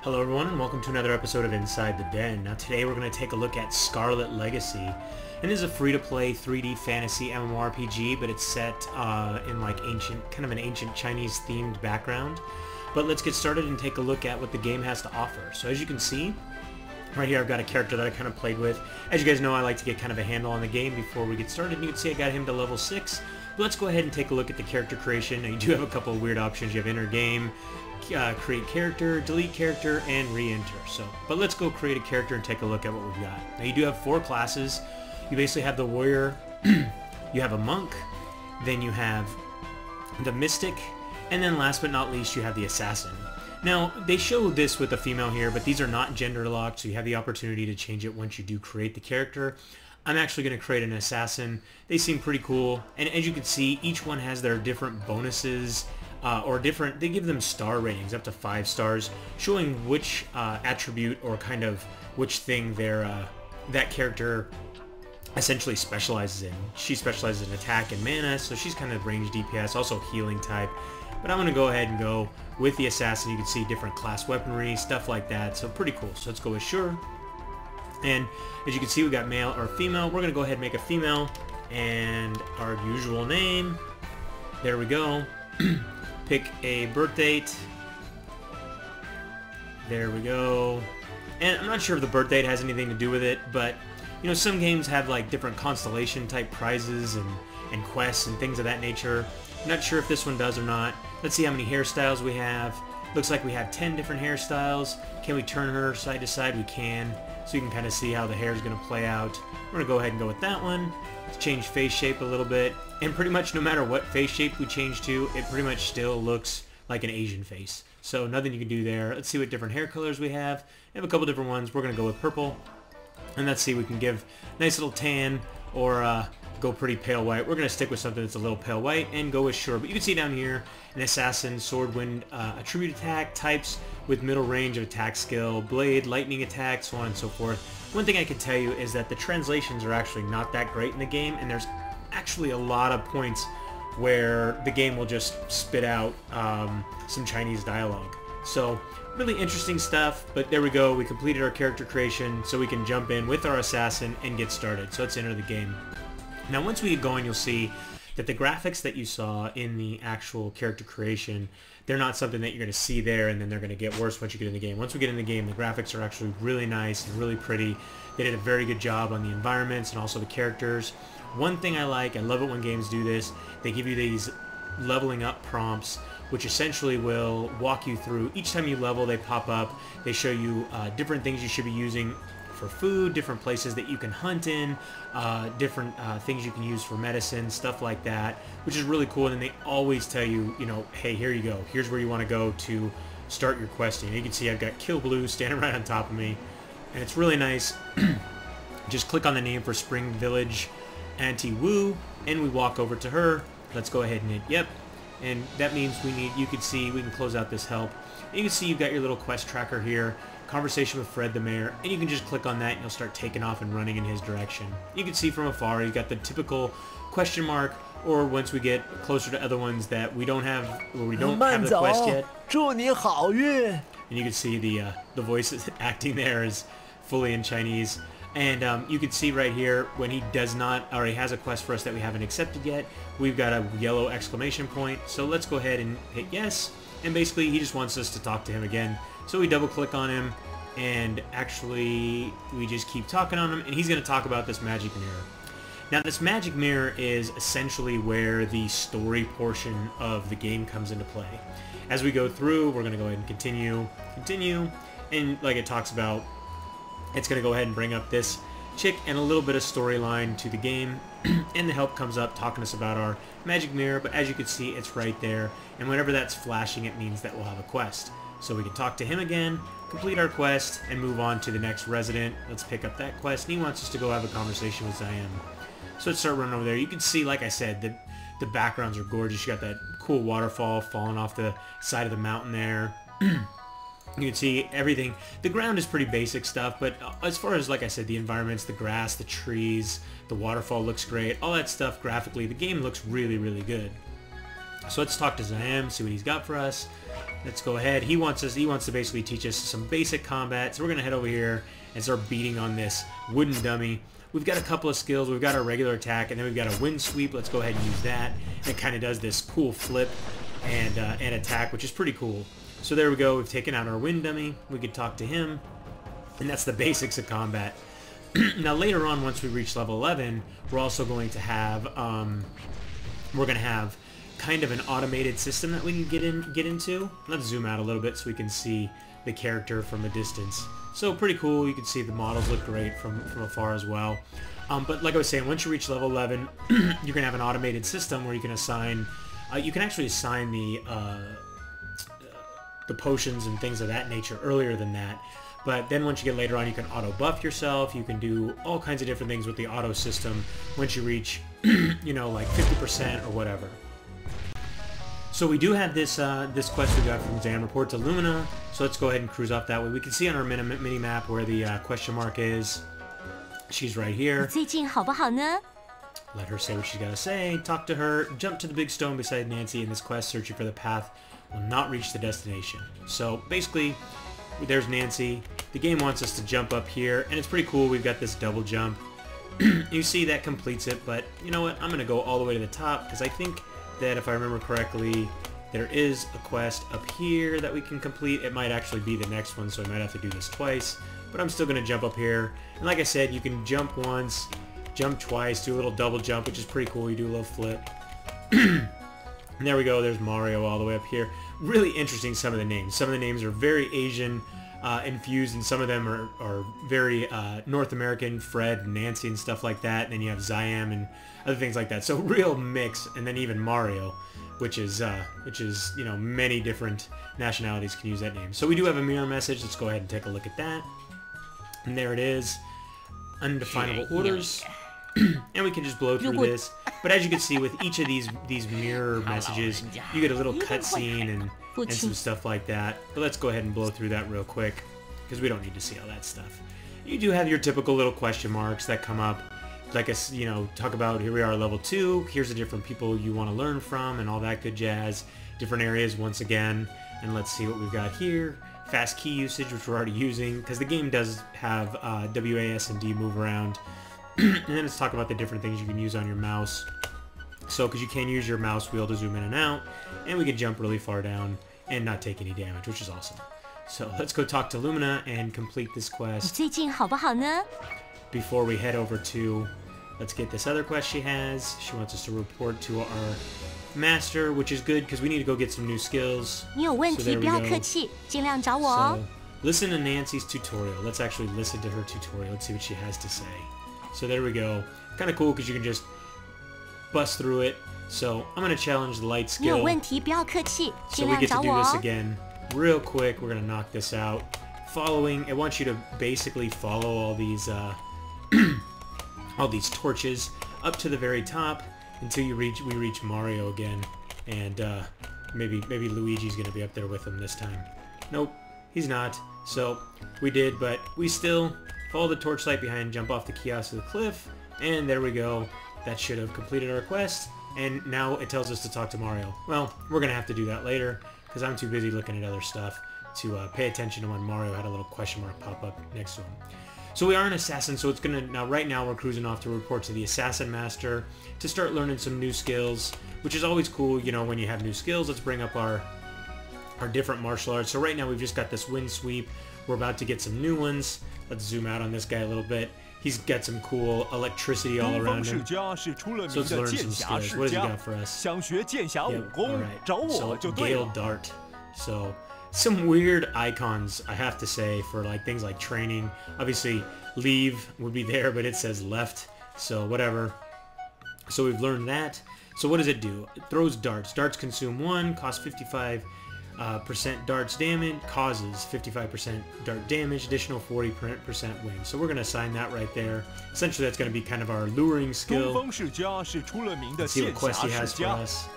Hello everyone and welcome to another episode of Inside the Den. Now today we're going to take a look at Scarlet Legacy. And this is a free-to-play 3D fantasy MMORPG, but it's set in like an ancient Chinese themed background. But let's get started and take a look at what the game has to offer. So as you can see, right here I've got a character that I kind of played with. As you guys know, I like to get kind of a handle on the game before we get started. And you can see I got him to level 6. But let's go ahead and take a look at the character creation. Now you do have a couple of weird options. You have enter game, create character, delete character, and re-enter. But let's go create a character and take a look at what we've got. Now you do have 4 classes. You basically have the warrior, you have a monk, then you have the mystic, and then last but not least you have the assassin. Now they show this with a female here, but these are not gender locked, so you have the opportunity to change it once you do create the character. I'm actually going to create an assassin. They seem pretty cool, and as you can see, each one has their different bonuses. They give them star ratings, up to 5 stars, showing which attribute or kind of which thing that character essentially specializes in. She specializes in attack and mana, so she's kind of range DPS, also healing type. But I'm going to go ahead and go with the assassin. You can see different class weaponry, stuff like that, so pretty cool. So let's go with sure. And as you can see, we got male or female. We're going to go ahead and make a female, and our usual name. There we go. Pick a birth date. There we go. And I'm not sure if the birth date has anything to do with it, but you know, some games have like different constellation type prizes and quests and things of that nature. I'm not sure if this one does or not. Let's see how many hairstyles we have. Looks like we have 10 different hairstyles. Can we turn her side to side? We can. So you can kind of see how the hair is going to play out. We're going to go ahead and go with that one. Let's change face shape a little bit. And pretty much no matter what face shape we change to, it pretty much still looks like an Asian face. So nothing you can do there. Let's see what different hair colors we have. We have a couple different ones. We're going to go with purple. And let's see, we can give a nice little tan or go pretty pale white. We're going to stick with something that's a little pale white and go with sure. But you can see down here, an assassin, sword, wind, attribute attack, types with middle range of attack skill, blade, lightning attack, so on and so forth. One thing I can tell you is that the translations are actually not that great in the game, and there's actually a lot of points where the game will just spit out some Chinese dialogue. So really interesting stuff, but there we go. We completed our character creation, so we can jump in with our assassin and get started. So let's enter the game. Now once we get going, you'll see that the graphics that you saw in the actual character creation, they're not something that you're going to see there and then they're going to get worse once you get in the game. Once we get in the game, the graphics are actually really nice and really pretty. They did a very good job on the environments and also the characters. One thing I love it when games do this, they give you these leveling up prompts, which essentially will walk you through. Each time you level, they pop up. They show you different things you should be using for food, different places that you can hunt in, different things you can use for medicine, stuff like that, which is really cool. And then they always tell you, you know, hey, here you go. Here's where you want to go to start your questing. You can see I've got Kill Blue standing right on top of me, and it's really nice. Just click on the name for Spring Village Auntie Wu, and we walk over to her. Let's go ahead and hit yep. And that means you can see, we can close out this help. And you can see you've got your little quest tracker here, conversation with Fred the mayor, and you can just click on that and you'll start taking off and running in his direction. You can see from afar, you've got the typical question mark, or once we get closer to other ones that we don't have, or we don't have the quest yet. 祝你好运. And you can see the voice acting there is fully in Chinese. And you can see right here when he does not, or he has a quest for us that we haven't accepted yet, we've got a yellow exclamation point. So let's go ahead and hit yes. And basically he just wants us to talk to him again. So we double click on him, and actually we just keep talking on him, and he's going to talk about this magic mirror. Now this magic mirror is essentially where the story portion of the game comes into play. As we go through, we're going to go ahead and continue, and like it talks about, it's going to go ahead and bring up this chick and a little bit of storyline to the game, and the help comes up talking to us about our magic mirror, but as you can see, it's right there, and whenever that's flashing, it means that we'll have a quest. So we can talk to him again, complete our quest, and move on to the next resident. Let's pick up that quest, and he wants us to go have a conversation with Zion. So let's start running over there. You can see, like I said, the backgrounds are gorgeous. You got that cool waterfall falling off the side of the mountain there. You can see everything. The ground is pretty basic stuff, but as far as, like I said, the environments, the grass, the trees, the waterfall looks great. All that stuff graphically, the game looks really, really good. So let's talk to Zam, see what he's got for us. Let's go ahead. He wants to basically teach us some basic combat. So we're going to head over here and start beating on this wooden dummy. We've got a couple of skills. We've got our regular attack, and then we've got a wind sweep. Let's go ahead and use that. And it kind of does this cool flip and attack, which is pretty cool. So there we go. We've taken out our wind dummy. We could talk to him. And that's the basics of combat. Now later on, once we reach level 11, we're also going to have kind of an automated system that we can get into. Let's zoom out a little bit so we can see the character from a distance. So pretty cool. You can see the models look great from afar as well. But like I was saying, once you reach level 11, you're going to have an automated system where you can assign, you can actually assign the potions and things of that nature earlier than that. But then once you get later on, you can auto buff yourself. You can do all kinds of different things with the auto system once you reach, you know, like 50% or whatever. So we do have this this quest we got from Zan, report to Lumina. So let's go ahead and cruise off that way. We can see on our mini map where the question mark is. She's right here. 最近好不好呢? Let her say what she's got to say. Talk to her. Jump to the big stone beside Nancy. In this quest, searching for the path will not reach the destination. So basically, there's Nancy. The game wants us to jump up here, and it's pretty cool. We've got this double jump. You see that completes it, but you know what? I'm going to go all the way to the top because I think that if I remember correctly, there is a quest up here that we can complete. It might actually be the next one, so I might have to do this twice. But I'm still going to jump up here. And like I said, you can jump once, jump twice, do a little double jump, which is pretty cool. You do a little flip. And there we go. There's Mario all the way up here. Really interesting, some of the names. Some of the names are very Asian infused, and some of them are very North American, Fred and Nancy and stuff like that. And then you have Zam and other things like that. So real mix. And then even Mario, which is you know, many different nationalities can use that name. So we do have a mirror message. Let's go ahead and take a look at that. And there it is. Undefinable orders. And we can just blow through this. But as you can see, with each of these mirror messages, you get a little cutscene and some stuff like that. But let's go ahead and blow through that real quick, because we don't need to see all that stuff. You do have your typical little question marks that come up. Like, you know, talk about, here we are level 2, here's the different people you want to learn from, and all that good jazz. Different areas once again. And let's see what we've got here. Fast key usage, which we're already using, because the game does have WAS and D move around. And then let's talk about the different things you can use on your mouse. So, because you can use your mouse wheel to zoom in and out, and we can jump really far down and not take any damage, which is awesome. So let's go talk to Lumina and complete this quest. 最近好不好呢? Before we head over to, let's get this other quest she has. She wants us to report to our master, which is good because we need to go get some new skills. 你有问题不要客气，尽量找我哦。 So, listen to Nancy's tutorial. Let's actually listen to her tutorial. Let's see what she has to say. So there we go. Kind of cool because you can just bust through it. So I'm going to challenge the light 你有 skill. 问题不要客气， So 尽 we 量 get 找 to 我 do this 哦。 again real quick. We're going to knock this out. Following, it wants you to basically follow all these all these torches up to the very top until we reach Mario again, and maybe Luigi's going to be up there with him this time. Nope, he's not. So we did, but we still follow the torchlight behind, jump off the kiosk to the cliff, and there we go. That should have completed our quest. And now it tells us to talk to Mario. Well, we're going to have to do that later, because I'm too busy looking at other stuff to pay attention to when Mario had a little question mark pop up next to him. So we are an assassin, so it's going to, right now we're cruising off to report to the Assassin Master to start learning some new skills, which is always cool, you know, when you have new skills. Let's bring up our different martial arts. So right now we've just got this wind sweep. We're about to get some new ones. Let's zoom out on this guy a little bit. He's got some cool electricity all around him. So let's learn some skills. What has he got for us? Yep. Alright, so Gale Dart. So some weird icons, I have to say, for like things like training. Obviously, leave would be there, but it says left. So whatever. So we've learned that. So what does it do? It throws darts. Darts consume 1, cost 55% darts damage, causes 55% dart damage, additional 40% win. So we're going to assign that right there. Essentially, that's going to be kind of our luring skill. Let's see what quest he has for us.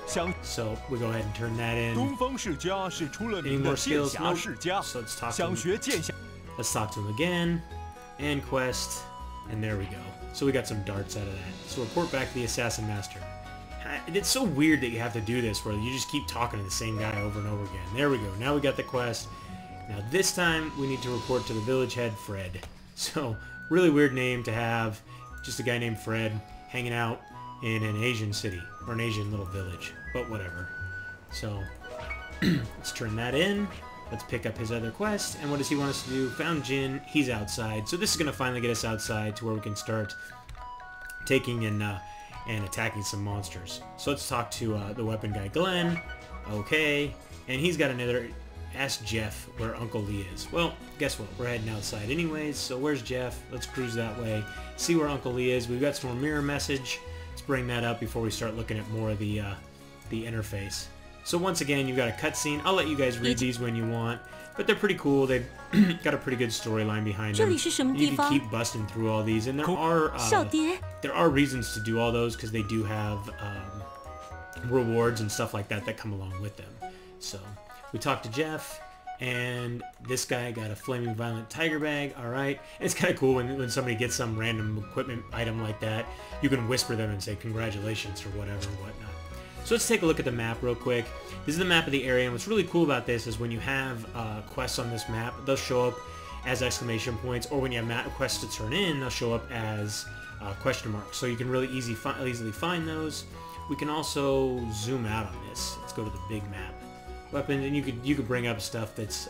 So we go ahead and turn that in. Any more skills? Nope. So let's talk to him. Let's talk to him again. And quest. And there we go. So we got some darts out of that. So report back to the Assassin Master. It's so weird that you have to do this where you just keep talking to the same guy over and over again. There we go. Now we got the quest. Now this time we need to report to the village head, Fred. So, really weird name to have. Just a guy named Fred hanging out in an Asian city, or an Asian little village. But whatever. So, let's turn that in. Let's pick up his other quest. And what does he want us to do? Found Jin. He's outside. So this is going to finally get us outside to where we can start taking and attacking some monsters. So let's talk to the weapon guy, Glenn. Okay. And he's got another... Ask Jeff where Uncle Lee is. Well, guess what? We're heading outside anyways, so where's Jeff? Let's cruise that way. See where Uncle Lee is. We've got some more mirror message. Let's bring that up before we start looking at more of the interface. So once again, you've got a cutscene. I'll let you guys read these when you want, but they're pretty cool. They've got a pretty good storyline behind them. You can keep busting through all these, and there are reasons to do all those because they do have rewards and stuff like that that come along with them. So we talked to Jeff, and this guy got a flaming violent tiger bag. Alright. It's kind of cool when somebody gets some random equipment item like that. You can whisper them and say congratulations or whatever and whatnot. So let's take a look at the map real quick. This is the map of the area, and what's really cool about this is when you have quests on this map, they'll show up as exclamation points, or when you have quests to turn in, they'll show up as question marks. So you can really easily find those. We can also zoom out on this. Let's go to the big map. Weapons, and you could bring up stuff that's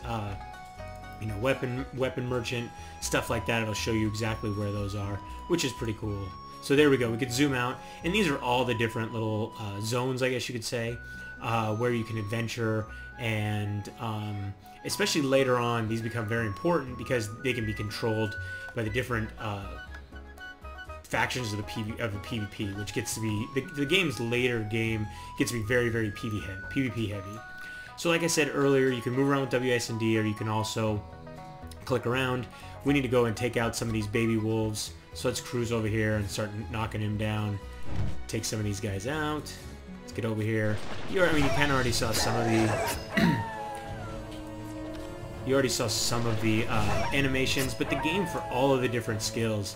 you know, weapon merchant, stuff like that. It'll show you exactly where those are, which is pretty cool. So there we go. We could zoom out, and these are all the different little zones, I guess you could say, where you can adventure, and especially later on, these become very important because they can be controlled by the different factions of the PvP, which gets to be the game's later game gets to be very, very PvP heavy. So like I said earlier, you can move around with WSD, or you can also click around. We need to go and take out some of these baby wolves. So let's cruise over here and start knocking him down. Take some of these guys out. Let's get over here. I mean, you kind of already saw some of the... you already saw some of the animations, but the game for all of the different skills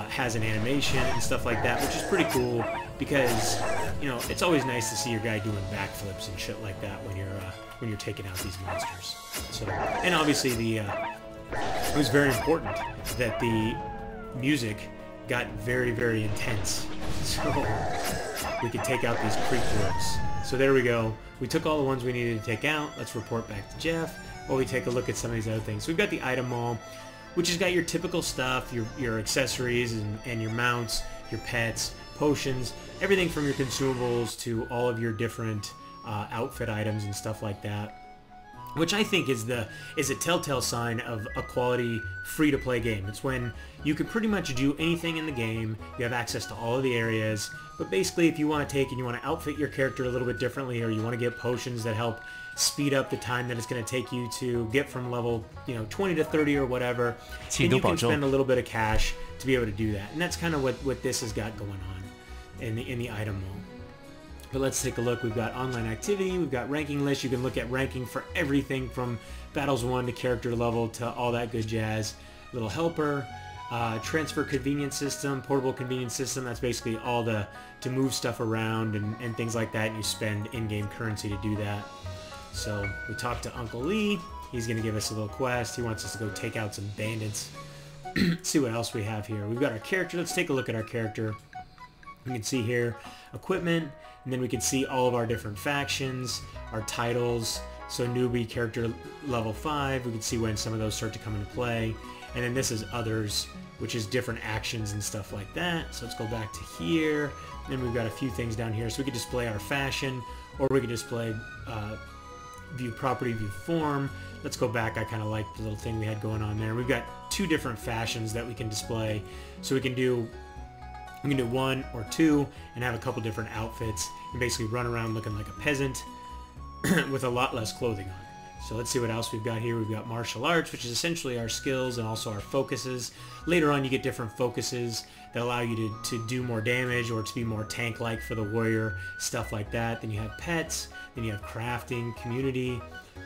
has an animation and stuff like that, which is pretty cool because, you know, it's always nice to see your guy doing backflips and shit like that when you're taking out these monsters. So, and obviously it was very important that the music got very, very intense, so we could take out these creep wolves. So there we go. We took all the ones we needed to take out. Let's report back to Jeff while we take a look at some of these other things. So we've got the item mall, which has got your typical stuff, your accessories and your mounts, your pets, potions, everything from your consumables to all of your different outfit items and stuff like that, which I think is a telltale sign of a quality free-to-play game. It's when you can pretty much do anything in the game, you have access to all of the areas, but basically if you want to take and you want to outfit your character a little bit differently, or you want to get potions that help speed up the time that it's going to take you to get from level 20 to 30 or whatever, then you can spend a little bit of cash to be able to do that. And that's kind of what this has got going on in the item mall. But let's take a look. We've got online activity, we've got ranking lists. You can look at ranking for everything from battles 1 to character level to all that good jazz. Little helper, transfer convenience system, portable convenience system. That's basically all to move stuff around and things like that, and you spend in-game currency to do that. So we talked to Uncle Lee. He's going to give us a little quest. He wants us to go take out some bandits. See what else we have here. We've got our character. Let's take a look at our character. You can see here equipment, and then we can see all of our different factions, our titles. So newbie, character level 5. We can see when some of those start to come into play. And then this is others, which is different actions and stuff like that. So let's go back to here. And then we've got a few things down here. So we could display our fashion, or we could display view property, view form. Let's go back. I kind of like the little thing we had going on there. We've got 2 different fashions that we can display. So we can do 1 or 2 and have a couple different outfits and basically run around looking like a peasant with a lot less clothing on. So let's see what else we've got here. We've got martial arts, which is essentially our skills and also our focuses. Later on you get different focuses that allow you to do more damage or to be more tank-like for the warrior, stuff like that. Then you have pets, then you have crafting, community,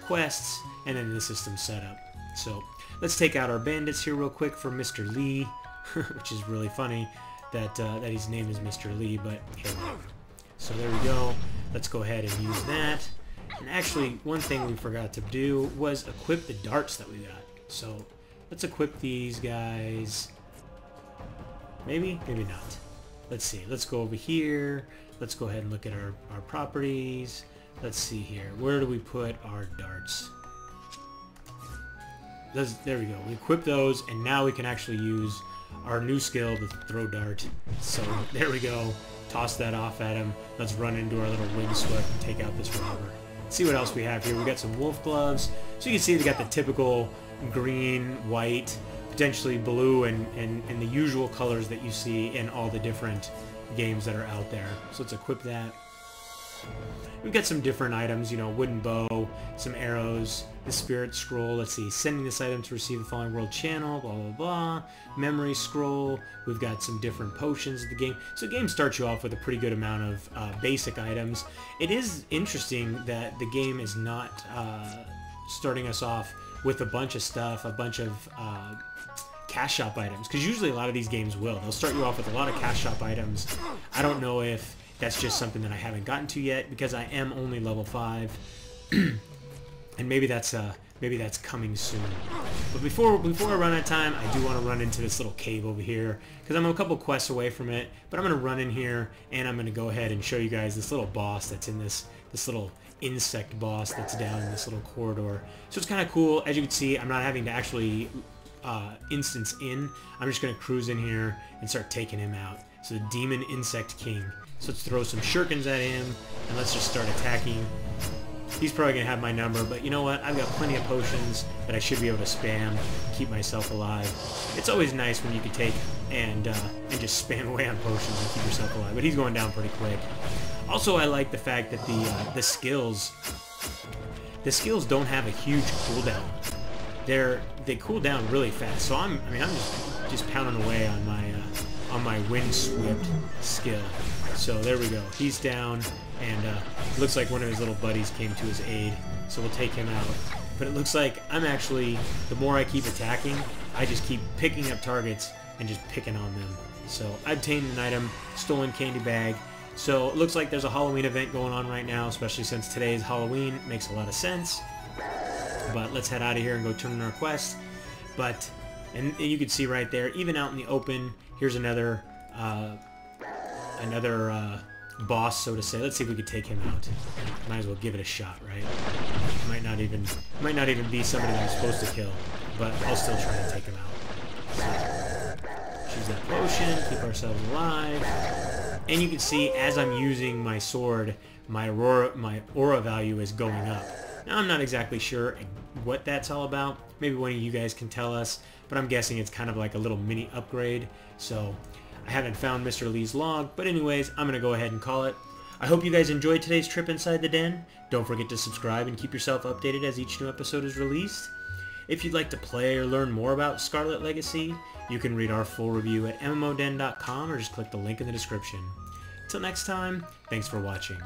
quests, and then the system setup. So let's take out our bandits here real quick for Mr. Lee, which is really funny that his name is Mr. Lee, but here we go. So there we go. Let's go ahead and use that. And actually, one thing we forgot to do was equip the darts that we got. So let's equip these guys. Maybe? Maybe not. Let's see. Let's go over here. Let's go ahead and look at our properties. Let's see here. Where do we put our darts? There we go. We equip those, and now we can actually use our new skill to throw dart. So there we go. Toss that off at him. Let's run into our little windswept and take out this robber. Let's see what else we have here. We got some wolf gloves. So you can see we got the typical green, white, potentially blue, and the usual colors that you see in all the different games that are out there. So let's equip that. We've got some different items, you know, wooden bow, some arrows, the spirit scroll. Let's see, sending this item to receive the following world channel, blah, blah, blah. Memory scroll. We've got some different potions of the game. So the game starts you off with a pretty good amount of basic items. It is interesting that the game is not starting us off with a bunch of stuff, a bunch of cash shop items, because usually a lot of these games will. They'll start you off with a lot of cash shop items. I don't know if that's just something that I haven't gotten to yet, because I am only level 5, and maybe that's coming soon. But before I run out of time, I do want to run into this little cave over here, because I'm a couple quests away from it. But I'm going to run in here, and I'm going to go ahead and show you guys this little boss that's in this little insect boss that's down in this little corridor. So it's kind of cool. As you can see, I'm not having to actually instance in. I'm just going to cruise in here and start taking him out. So the Demon Insect King. So let's throw some shurikens at him, and let's just start attacking. He's probably going to have my number, but you know what? I've got plenty of potions that I should be able to spam, keep myself alive. It's always nice when you can take and just spam away on potions and keep yourself alive, but he's going down pretty quick. Also, I like the fact that the skills don't have a huge cooldown. They cool down really fast. So I'm just pounding away on my windswept skill. So there we go. He's down, and looks like one of his little buddies came to his aid. So we'll take him out. But it looks like I'm actually, the more I keep attacking, I just keep picking up targets and just picking on them. So I obtained an item, stolen candy bag. So it looks like there's a Halloween event going on right now, especially since today is Halloween. It makes a lot of sense. But let's head out of here and go turn in our quest. And you can see right there, even out in the open, here's another boss, so to say. Let's see if we can take him out. Might as well give it a shot, right? Might not even be somebody that I'm supposed to kill, but I'll still try to take him out. So, choose that potion, keep ourselves alive, and you can see as I'm using my sword, my aura value is going up. Now I'm not exactly sure what that's all about. Maybe one of you guys can tell us, but I'm guessing it's kind of like a little mini upgrade. So I haven't found Mr. Lee's log, but anyways, I'm going to go ahead and call it. I hope you guys enjoyed today's trip inside the den. Don't forget to subscribe and keep yourself updated as each new episode is released. If you'd like to play or learn more about Scarlet Legacy, you can read our full review at MMODen.com or just click the link in the description. Until next time, thanks for watching.